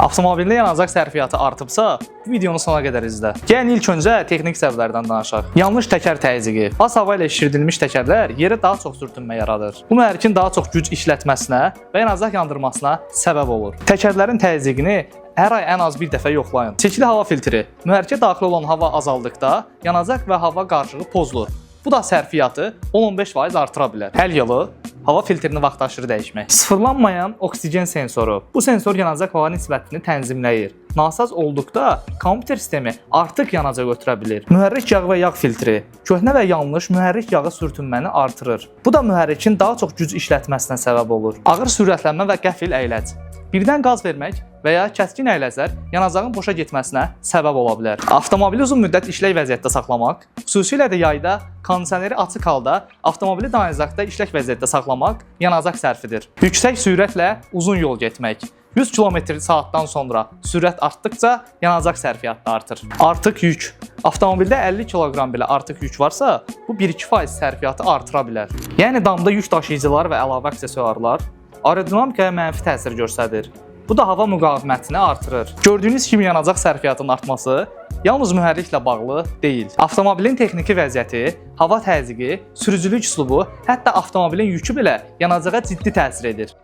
Avtomobildə yanacaq sərfiyyatı artıbsa, bu videonu sona qədər izlə. Gəlin ilk öncə texnik səbəblərdən danışaq. Yanlış təkər təzyiqi. Az hava ilə şişirdilmiş təkərlər yerə daha çox sürtünmə yaradır. Bu mühərrikin daha çox güc işlətməsinə və yanacaq yandırmasına səbəb olur. Təkərlərin təzyiqini hər ay ən az bir dəfə yoxlayın. Çəkili hava filtri. Mühərrikə daxil olan hava azaldıqda yanacaq və hava qarışığı pozulur. Bu da sərfiyyatı 10-15% artıra bilər. Həll yolu hava filtrini vaxtaşırı dəyişmək. Sıfırlanmayan oksigen sensoru. Bu sensor yanacaq hava nisbətini tənzimləyir. Nasaz olduqda kompüter sistemi artıq yanacaq ötürə bilir. Mühərrik yağ və yağ filtri. Köhnə və yanlış mühərrik yağı sürtünməni artırır. Bu da mühərrikin daha çox güc işlətməsinə səbəb olur. Ağır sürətlənmə və qəfil əyləc. Birdən qaz vermək və ya kəskin əyləclər yanacağın boşa getməsinə səbəb ola bilər. Avtomobili uzun müddət işlək vəziyyətdə saxlamaq, xüsusilə də yayda kondisioneri açıq halda avtomobili dayanacaqda işlək vəziyyətdə saxlamaq yanacaq sərfidir. Yüksək sürətlə uzun yol getmək. 100 km/saatdan sonra sürət artdıqca yanacaq sərfiyyatı da artır. Artıq yük. Avtomobildə 50 kiloqram belə artıq yük varsa, bu 1-2% sərfiyyatı artıra bilər. Yəni damda yük daşıyıcılar və əlavə aksesuarlar aerodinamikaya mənfi təsir göstərir. Bu da hava müqavimətini artırır. Gördüyünüz kimi yanacaq sərfiyyatının artması yalnız mühərriklə bağlı deyil. Avtomobilin texniki vəziyyəti, hava təzyiqi, sürücülük üslubu, hətta avtomobilin yükü belə yanacağa ciddi təsir edir.